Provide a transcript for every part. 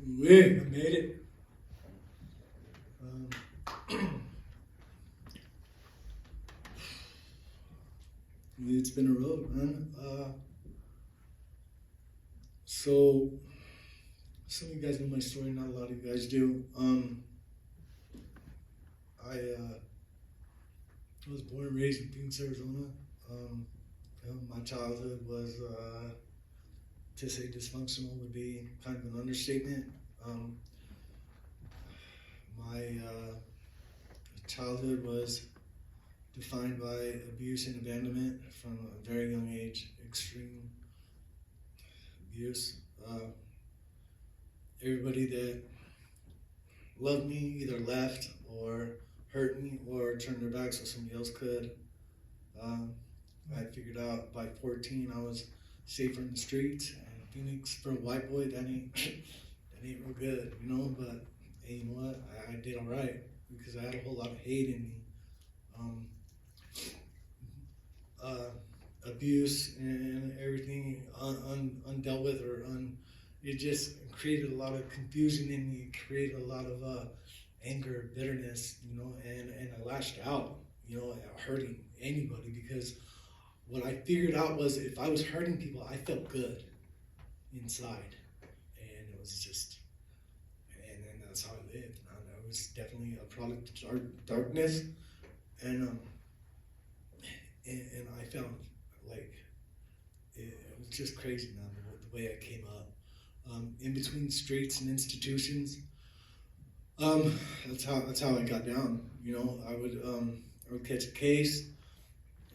I made it. Um, it's been a road, man. So some of you guys know my story. Not a lot of you guys do. I was born and raised in Phoenix, Arizona. My childhood was, to say dysfunctional would be kind of an understatement. My childhood was defined by abuse and abandonment from a very young age, extreme abuse. Everybody that loved me either left or hurt me or turned their back so somebody else could. I figured out by 14 I was safer in the streets. And Phoenix for a white boy, that ain't that ain't real good, you know. But hey, you know what? I did all right because I had a whole lot of hate in me. Um, Abuse and everything undealt with it just created a lot of confusion in me. It created a lot of anger, bitterness, you know, and I lashed out, you know, at hurting anybody because what I figured out was if I was hurting people, I felt good inside, and it was just, and that's how I lived. And I was definitely a product of darkness, and and I found like it was just crazy, man, the way I came up. In between streets and institutions, that's how I got down. You know, I would catch a case,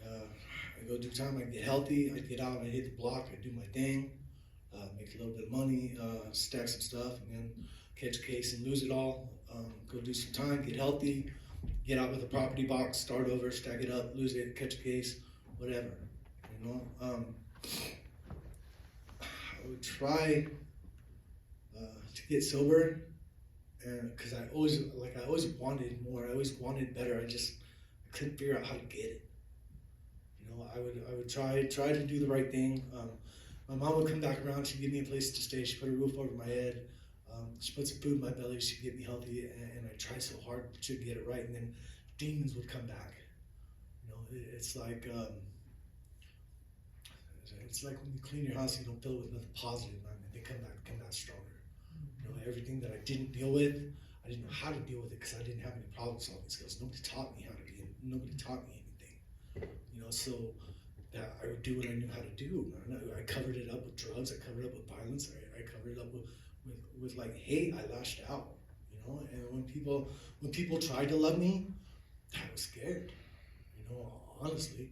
I go do time, I get healthy, I get out, I hit the block, I do my thing, make a little bit of money, stack some stuff, and then catch a case and lose it all. Go do some time, get healthy, get out with a property box, start over, stack it up, lose it, catch a case, whatever. You know, I would try to get sober, and because I always wanted more, I always wanted better. I couldn't figure out how to get it. You know, I would try to do the right thing. My mom would come back around. She'd give me a place to stay. She put a roof over my head. She put some food in my belly. She'd get me healthy, and I tried so hard to get it right. And then demons would come back. You know, it's like when you clean your house, you don't fill it with nothing positive. I mean, they come back stronger. You know, everything that I didn't deal with, I didn't know how to deal with it because I didn't have any problem solving skills. Nobody taught me how to be. Nobody taught me anything. You know, so that I would do what I knew how to do. I covered it up with drugs. I covered it up with violence. I covered it up with like hate. I lashed out. You know, and when people tried to love me, I was scared. You know, honestly,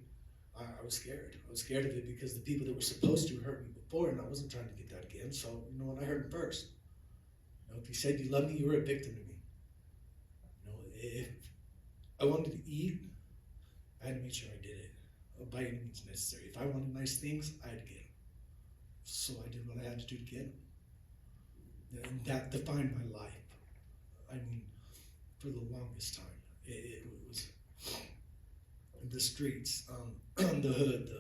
I was scared. I was scared of it because the people that were supposed to hurt me before, and I wasn't trying to get that again. So you know what? I hurt them first. You know, if you said you loved me, you were a victim to me. You know, if I wanted to eat, I had to make sure I did it by any means necessary. If I wanted nice things, I had to get them. So I did what I had to do to get them. And that defined my life. I mean, for the longest time, it was the streets, the hood,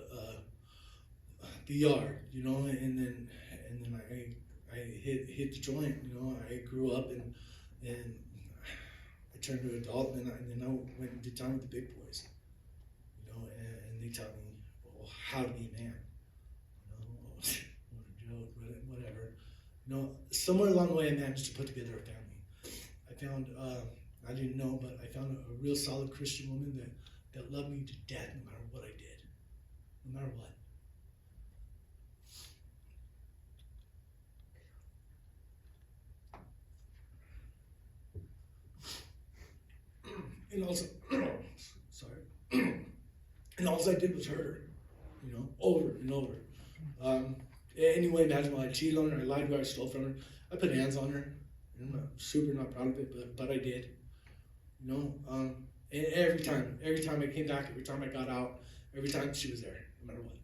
the yard, you know, and then I hit the joint, you know. I grew up and I turned to an adult, and then I went and did time with the big boys, you know, and they taught me, well, how to be a man, you know. What a joke, whatever. You know, somewhere along the way I managed to put together a family. I found, I didn't know, but I found a real solid Christian woman that loved me to death no matter what I did, no matter what. And also, sorry, and all I did was hurt her, you know, over and over. Anyway, imagine I cheated on her, I lied to her, I stole from her, I put hands on her. I'm super not proud of it, but I did, you know. And every time I came back, every time I got out, every time she was there, no matter what.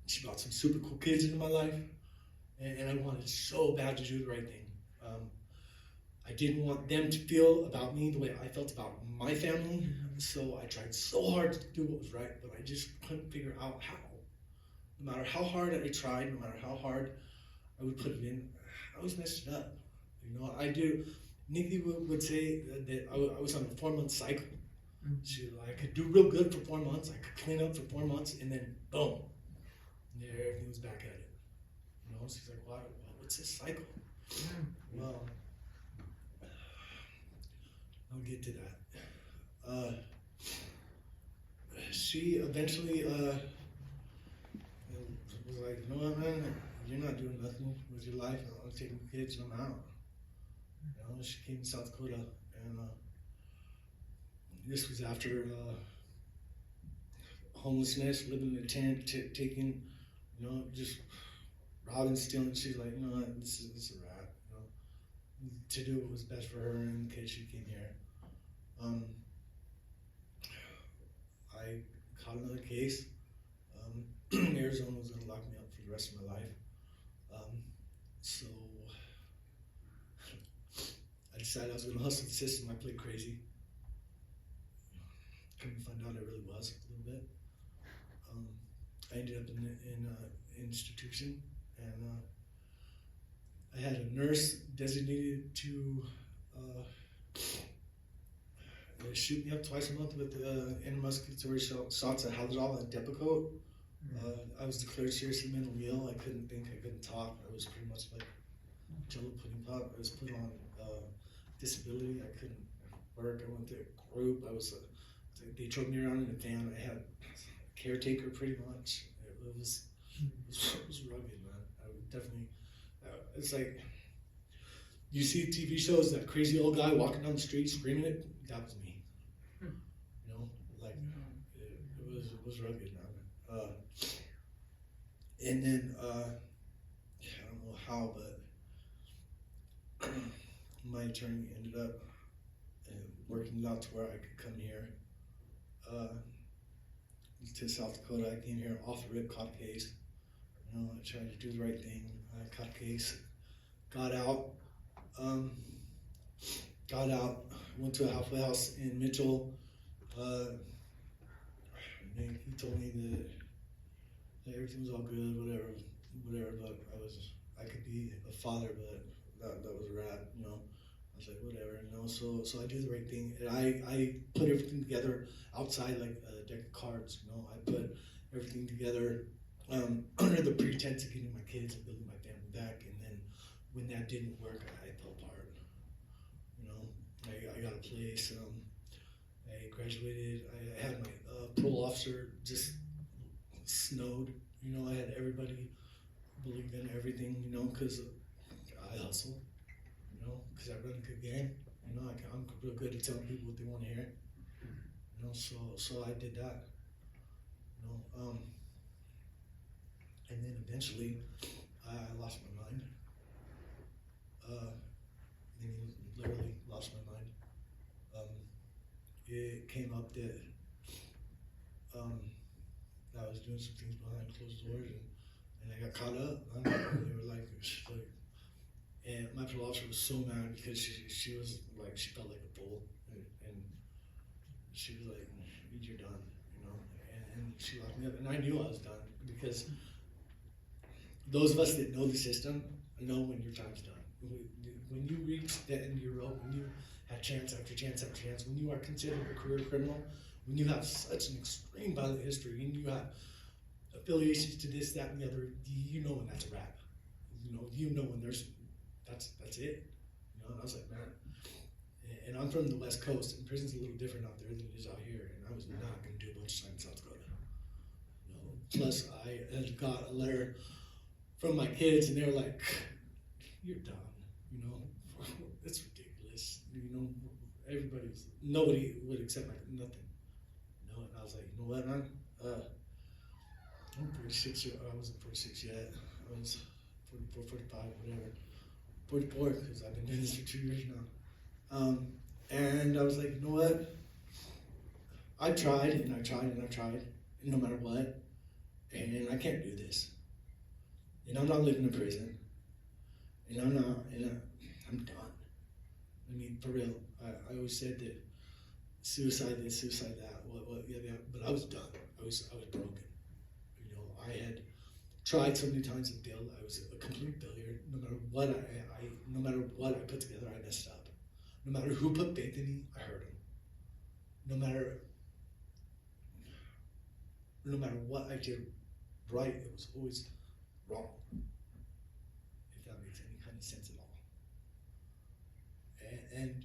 She brought some super cool kids into my life, and I wanted so bad to do the right thing. I didn't want them to feel about me the way I felt about my family, so I tried so hard to do what was right, but I just couldn't figure out how. No matter how hard I tried, no matter how hard I would put it in. I always messed it up. You know, I do. Nikki would say that I was on a 4-month cycle. I could do real good for 4 months. I could clean up for 4 months, and then boom, there everything was back at it. You know, she's like, what's this cycle? Well, I'll get to that. She eventually was like, you know what, man, you're not doing nothing with your life. I'm taking the kids and I'm out. You know, she came to South Dakota, and this was after homelessness, living in a tent, taking, you know, just robbing, stealing. She's like, you know what, this is a wrap. You know, to do what was best for her and the kids. She came here. I caught another case. Arizona was going to lock me up for the rest of my life. So I decided I was going to hustle the system. I played crazy. Couldn't find out I really was a little bit. I ended up in an institution, and I had a nurse designated to shoot me up twice a month with intramuscular shots of Haldol and Depakote. I was declared seriously mentally ill. I couldn't think, I couldn't talk. I was pretty much like Jello pudding pop. I was put on disability. I couldn't work. I went to a group. They drove me around in a van. I had a caretaker pretty much. It was rugged, man. I would definitely, it's like, you see TV shows, that crazy old guy walking down the street screaming it, that was me. You know, like, it was rugged, man. And then, I don't know how, but my attorney ended up working it out to where I could come here to South Dakota. I came here off the rip, caught a case. You know, I tried to do the right thing. I caught a case, got out, went to a halfway house in Mitchell. He told me that everything was all good, whatever, but I could be a father, but that was a wrap, you know. I was like, whatever, you know, so I do the right thing. And I put everything together outside like a deck of cards, you know. I put everything together under the pretense of getting my kids and building my family back. And then when that didn't work, I fell apart, you know. I got a place, I graduated, I had my parole officer just snowed, you know. I had everybody believe in everything, you know, because I hustle. You know, because I run a good game. You know, I'm real good at telling people what they want to hear. You know, so I did that. You know, and then eventually I lost my mind. I mean, literally lost my mind. It came up that I was doing some things behind closed doors, and I got caught up. They were like, and my parole officer was so mad because she was like, she felt like a fool, and she was like, you're done, you know, and she locked me up, and I knew I was done, because those of us that know the system know when your time's done. When you reach the end of your rope, when you have chance after chance after chance, when you are considered a career criminal, when you have such an extreme violent history, and you have affiliations to this, that, and the other, you know when that's a wrap. You know when there's, that's it. You know, and I was like, man. And I'm from the West Coast, and prison's a little different out there than it is out here, and I was not going to do a bunch of time in South Dakota. You know, plus, I had got a letter from my kids, and they were like, you're done. You know, it's ridiculous. You know, nobody would accept nothing. You know, and I was like, you know what, man? I'm 46, I wasn't 46 yet. I was 44, 45, whatever. 44, because I've been doing this for 2 years now. And I was like, you know what? I tried, and I tried, and I tried, no matter what, and I can't do this. And I'm not living in prison. And I'm done. I mean, for real. I always said that suicide this, suicide that, what, yeah, but I was done. I was broken. You know, I had tried so many times to fail. I was a complete failure. No matter what no matter what I put together, I messed up. No matter who put faith in me, I hurt them. No matter what I did right, it was always wrong. If that makes any kind of sense at all. And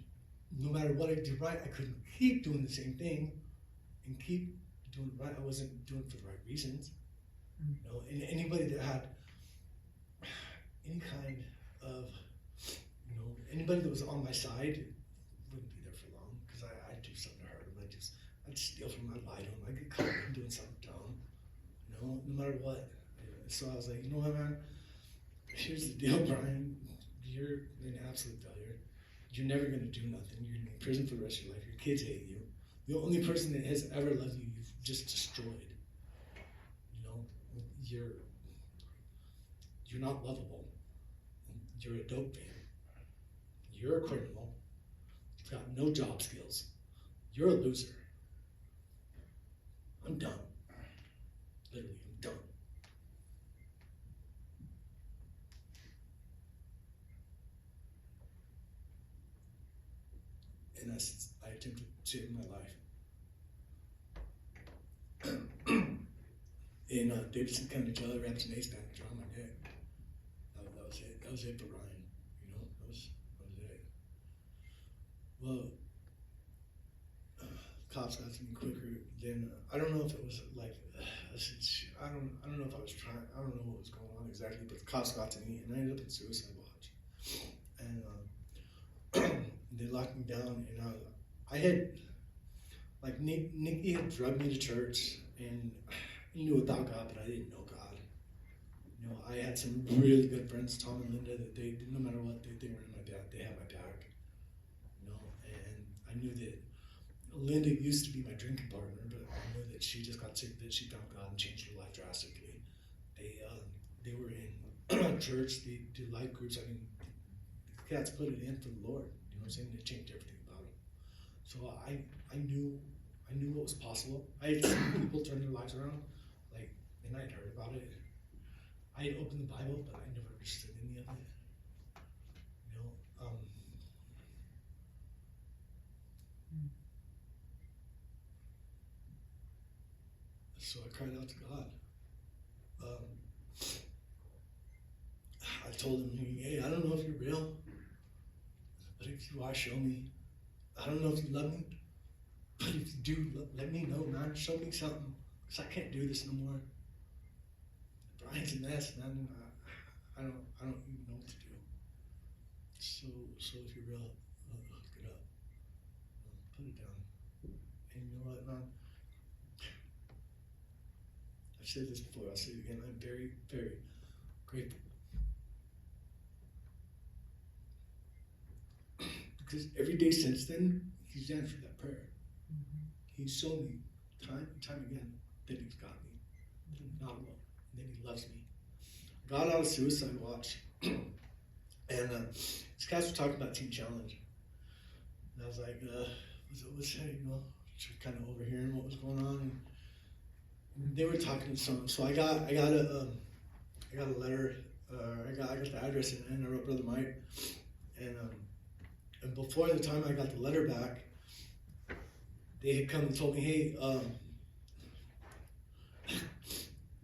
no matter what I did right, I couldn't keep doing the same thing and keep doing it right. I wasn't doing it for the right reasons. You know, and anybody that had any kind of, you know, anybody that was on my side wouldn't be there for long, because I'd do something to hurt them. I'd steal from them, I'd lie to them, I'd get caught doing something dumb, you know, no matter what. So I was like, you know what, man, here's the deal, Brian, you're an absolute failure. You're never going to do nothing. You're going to be in prison for the rest of your life. Your kids hate you. The only person that has ever loved you, you've just destroyed. You know, you're not lovable. You're a dope fan. You're a criminal. You've got no job skills. You're a loser. I'm done. Literally, I'm done. And I attempted to end my life. In Davidson County Jail, I wrapped an ace bandage around my neck. That was it. That was it for Ryan. You know, that was it. Well, cops got to me quicker than I don't know if it was like I don't know if I was trying. I don't know what was going on exactly, but the cops got to me, and I ended up in suicide watch. And they locked me down, and I had, like, Nikki had drugged me to church, and I knew about God, but I didn't know God. You know, I had some really good friends, Tom and Linda, that they, no matter what, they were in my back, they had my back. You know, and I knew that Linda used to be my drinking partner, but I knew that she just got sick, that she found God and changed her life drastically. They were in church, they did life groups. I mean, the cats put it in for the Lord. You know what I'm saying? It changed everything about them. So I knew what was possible. I had seen people turn their lives around, like, and I'd heard about it. I had opened the Bible, but I never understood any of it. You know, so I cried out to God. I told him, hey, I don't know if you're real, but if you are, show me. I don't know if you love me, but if you do, let me know, man. Show me something, because I can't do this no more. Brian's a mess, man. I don't even know what to do. So if you're real, hook it up. Put it down. And you know what, man? I've said this before, I'll say it again. I'm very, very grateful. Because every day since then, he's answered that prayer. Mm-hmm. He's shown me time and time again that he's got me, that I'm not alone, and that he loves me. I got out of suicide watch, and these guys were talking about Teen Challenge. And I was like, what's that, you know, just kind of overhearing what was going on. And they were talking to someone, so I got a letter, I got the address, and I wrote Brother Mike, and before the time I got the letter back, they had come and told me, hey,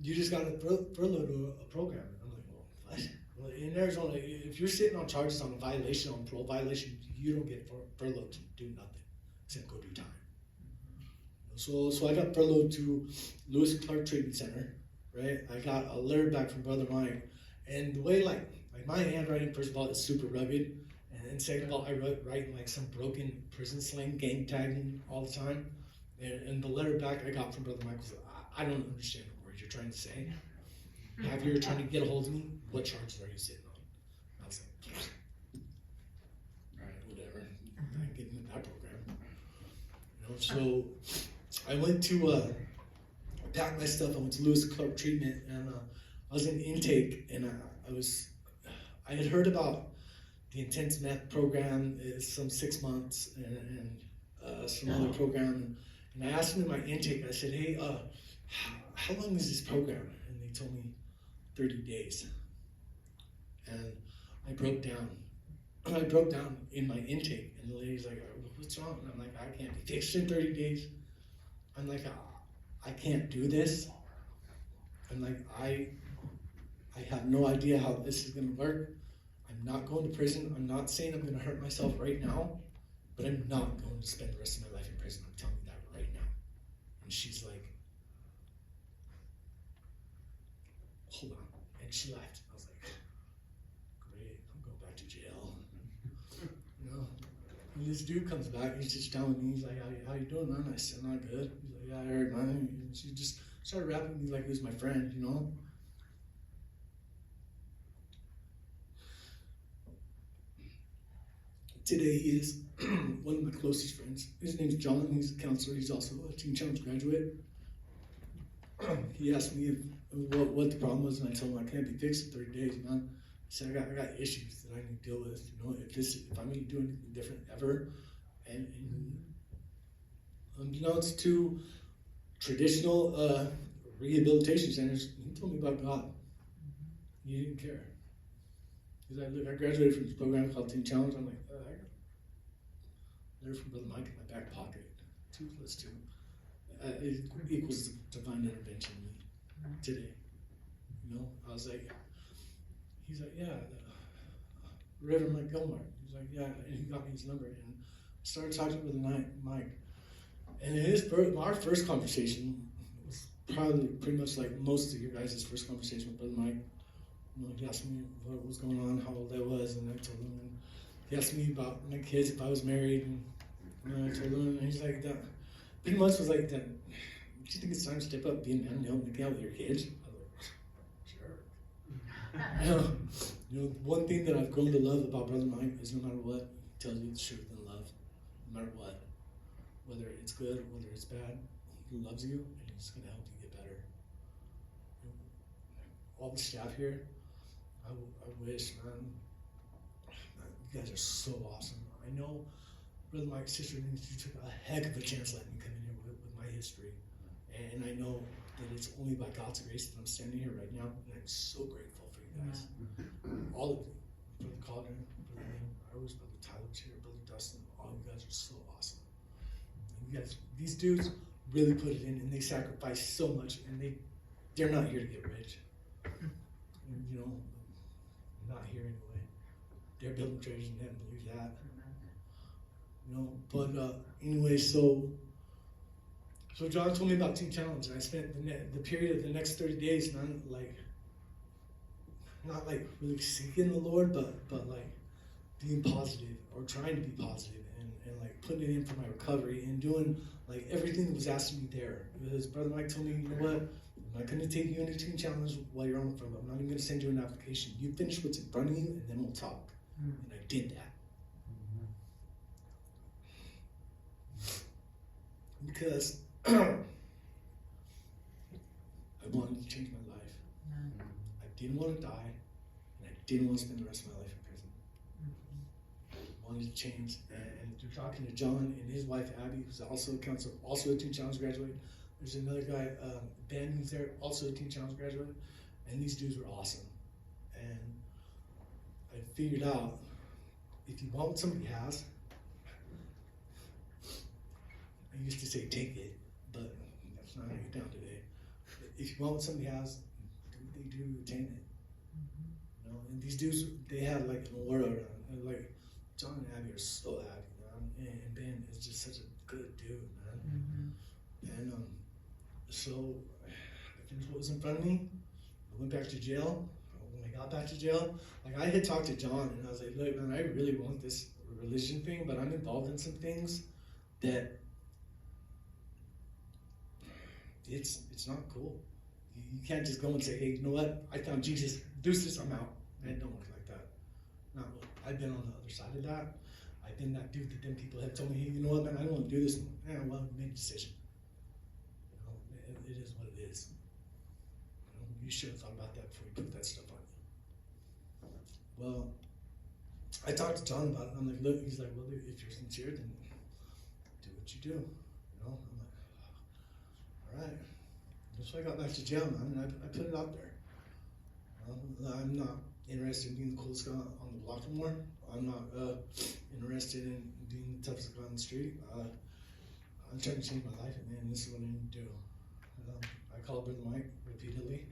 you just got furloughed to a program. And I'm like, well, what? Well, in Arizona, if you're sitting on charges on a violation, on parole violation, you don't get furloughed to do nothing except go do time. So I got furloughed to Lewis and Clark Treatment Center, right? I got a letter back from Brother Mike, and the way like my handwriting, first of all, is super rugged. And second of all, I write in like some broken prison slang, gang tagging all the time. And the letter back I got from Brother Mike was, I don't understand the words you're trying to say. Have you ever tried to get a hold of me? What charges are you sitting on? I was like, all right, whatever. I'm not getting in that program. You know, so I went to, I packed my stuff. I went to Lewis Clark Treatment, and I was in intake, and I had heard about the intense meth program is some 6 months, and some other program. And I asked them in my intake, I said, hey, how long is this program? And they told me 30 days. And I broke down. I broke down in my intake, and the lady's like, what's wrong? And I'm like, I can't be fixed in 30 days. I'm like, I can't do this. I'm like, I have no idea how this is gonna work. I'm not going to prison. I'm not saying I'm gonna hurt myself right now, but I'm not going to spend the rest of my life in prison. I'm telling you that right now. And she's like, hold on. And she left. I was like, great, I'm going back to jail. You know? And this dude comes back, he's just telling me, he's like, how you doing, man? I said, not good. He's like, yeah, I heard, man. And she just started rapping me like he was my friend, you know? Today he is one of my closest friends. His name's John. He's a counselor. He's also a Teen Challenge graduate. He asked me what the problem was, and I told him I can't be fixed in 30 days, man. I said I got issues that I need to deal with. You know, if I'm going to do anything different ever, and unbeknownst to traditional rehabilitation centers, he told me about God. He didn't care. He's like, look, I graduated from this program called Teen Challenge. I'm like, I got a letter from Brother Mike in my back pocket. 2 + 2 equals divine intervention today. You know, I was like, he's like, yeah, Reverend Mike Gilmar. He's like, yeah, and he got me his number, and I started talking with Mike. And our first conversation was probably pretty much like most of your guys' first conversation with Brother Mike. You know, he asked me what was going on, how old I was, and I told him. And he asked me about my kids, if I was married, and I told him. And he's like, that pretty much was like, that. Do you think it's time to step up, be a man, and help me out with your kids? I was like, sure. You know, one thing that I've grown to love about Brother Mike is no matter what, he tells you the truth in love, no matter what, whether it's good, whether it's bad, he loves you, and he's going to help you get better. You know, all the staff here. I wish, man, you guys are so awesome. I know Brother Mike's sister, you took a heck of a chance letting me come in here with my history. And I know that it's only by God's grace that I'm standing here right now, and I'm so grateful for you guys. All of you. Brother Calder, Brother Lynn, I was Brother Tyler was here, Brother Dustin, all you guys are so awesome. And you guys, these dudes really put it in, and they sacrifice so much, and they're not here to get rich. And, you know, not here anyway. They're building treasures in heaven, believe that. You know, but anyway, so John told me about Teen Challenge, and I spent the period of the next 30 days not like really seeking the Lord, but like being positive or trying to be positive and like putting it in for my recovery and doing like everything that was asked of me there. Because Brother Mike told me, you know what? I'm not going to take you into Teen Challenge while you're on the front. I'm not even going to send you an application. You finish what's in front of you, and then we'll talk. And I did that. Because I wanted to change my life. I didn't want to die, and I didn't want to spend the rest of my life in prison. I wanted to change, and through talking to John and his wife Abby, who's also a counselor, also a Teen Challenge graduate. There's another guy, Ben, who's there, also a Teen Challenge graduate, and these dudes were awesome. And I figured out, if you want what somebody has, I used to say take it, but that's not how you get down today. If you want what somebody has, do what they do to attain it. You know, and these dudes, they had like an aura around, and like John and Abby are so happy, man, and Ben is just such a good dude, man. And so I finished what was in front of me. I went back to jail. When I got back to jail, like I had talked to John, and I was like, look, man, I really want this religion thing, but I'm involved in some things that it's not cool. You can't just go and say, hey, you know what? I found Jesus. Deuces, I'm out. Man, don't work like that. Not really. I've been on the other side of that. I've been that dude that then people have told me, hey, you know what, man, I don't want to do this. Yeah, well, make a decision. You know, it is what it is. You know, you should have thought about that before you put that stuff on you. Well, I talked to John about it. I'm like, look, he's like, well, if you're sincere, then do what you do. You know, I'm like, all right. So I got back to jail, man, and I put it out there. I'm not interested in being the coolest guy on the block anymore. I'm not interested in being the toughest guy on the street. I'm trying to change my life, and this is what I need to do. I call Brother Mike repeatedly.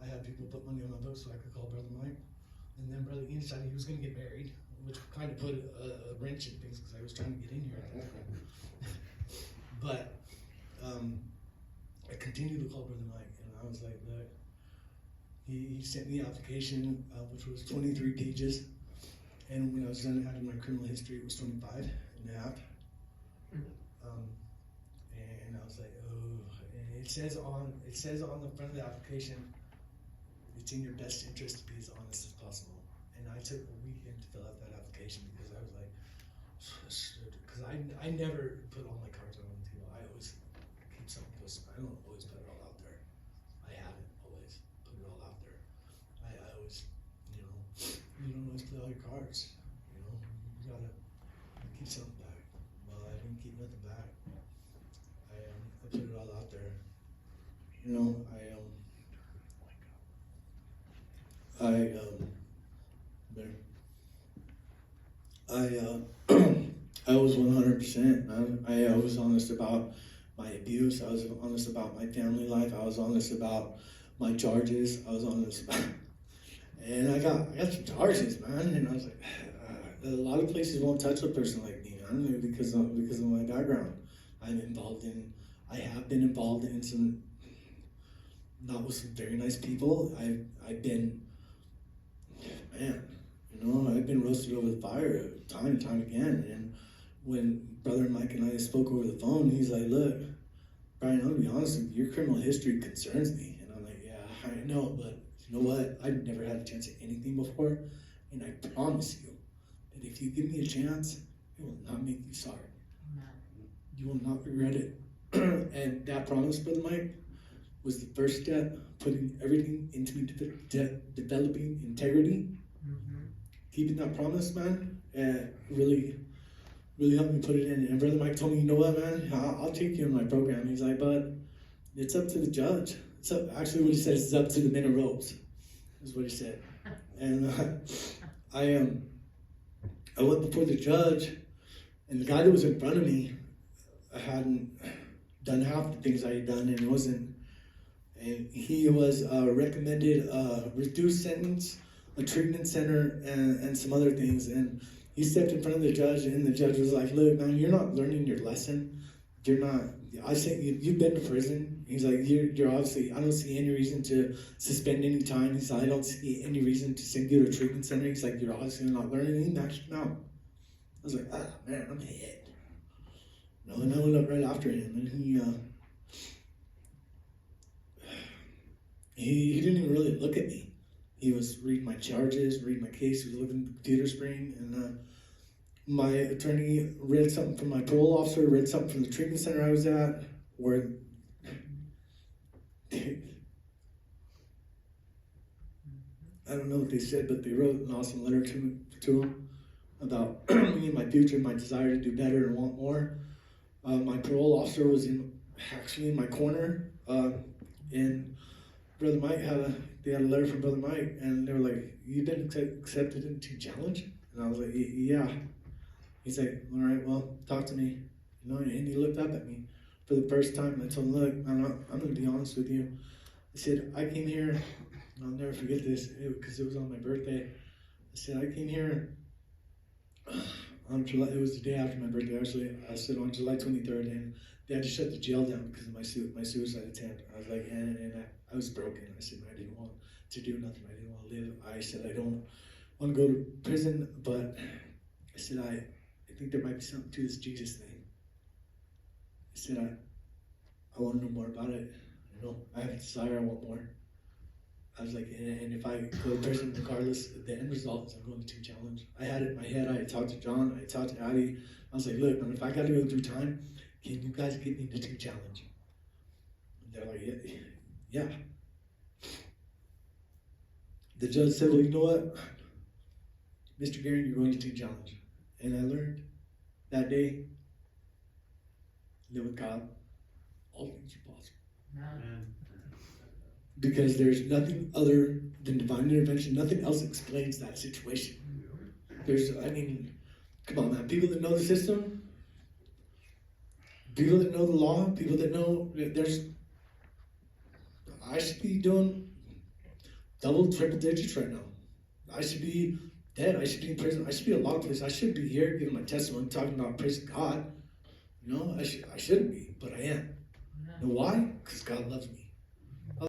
I had people put money on my book so I could call Brother Mike. And then Brother Ian decided he was going to get married, which kind of put a wrench in things because I was trying to get in here at that time. But I continued to call Brother Mike, and I was like, look, he sent me an application, which was 23 pages. And when I was done adding my criminal history, it was 25 and a half. And I was like, oh, and it says on the front of the application, it's in your best interest to be as honest as possible. And I took a weekend to fill out that application because I was like, because I never put all my cards on the table. I always keep something close. I don't always put it all out there. I haven't always put it all out there. I always, you don't always play all your cards. You gotta keep something back. Well, I didn't keep nothing back. I put it all out there. I was 100%. I was honest about my abuse. I was honest about my family life. I was honest about my charges. I was honest about, and I got some charges, man. And I was like, a lot of places won't touch a person like me, man, because of my background. I have been involved in some, not with some very nice people. I've been, man, I've been roasted over the fire time and time again. And when Brother Mike and I spoke over the phone, he's like, look, Brian, I'm gonna be honest with you, your criminal history concerns me. And I'm like, yeah, I know, but you know what? I've never had a chance at anything before, and I promise you that if you give me a chance, it will not make you sorry. You will not regret it. And that promise, Brother Mike, was the first step, putting everything into me, developing integrity. Keeping that promise, man, really helped me put it in. And Brother Mike told me, you know what, man, I'll take you in my program. He's like, but it's up to the judge. Actually, what he says is up to the men in robes, is what he said. And I went before the judge, and the guy that was in front of me, I hadn't done half the things I had done, and he was recommended a reduced sentence, a treatment center, and some other things. And he stepped in front of the judge, and the judge was like, look, man, you're not learning your lesson. You've been to prison. He's like, you're obviously, I don't see any reason to suspend any time. He's like, I don't see any reason to send you to a treatment center. He's like, you're obviously not learning. He maxed him out. I was like, man, I'm hit. And I went up right after him, and he didn't even really look at me. He was reading my charges, reading my case. He was looking at the computer screen, and my attorney read something from my parole officer, read something from the treatment center I was at, where I don't know what they said, but they wrote an awesome letter to him about me and my future, my desire to do better and want more. My parole officer was actually in my corner, and Brother Mike they had a letter from Brother Mike, and they were like, you've been accepted into challenge? And I was like, yeah. He's like, all right, well, talk to me. And he looked up at me for the first time, and I told him, look, I'm going to be honest with you. I said, I came here, and I'll never forget this, because it was on my birthday. I said, I came here on July, it was the day after my birthday, actually. I said on July 23rd, and they had to shut the jail down because of my suicide attempt. I was like, and I was broken. I said, I didn't want to do nothing. I didn't want to live. I said, I don't want to go to prison, but I said, I think there might be something to this Jesus thing. I said, I want to know more about it. I have a desire, I want more. I was like, and if I go to prison, regardless, the end result is I'm going to challenge. I had it in my head. I had talked to John. I talked to Addie. I was like, look, man, if I got to go through time, can you guys get me to challenge? And they're like, yeah. The judge said, well, you know what? Mr. Guerin, you're going to challenge. And I learned that day, live with God, all things are possible. Amen. because there's nothing other than divine intervention. Nothing else explains that situation. Come on, man. People that know the system, people that know the law, people that know I should be doing double, triple digits right now. I should be dead. I should be in prison. I should be a lot of places. I shouldn't be here giving my testimony, talking about praising God. I shouldn't be, but I am. You know why? Because God loves me.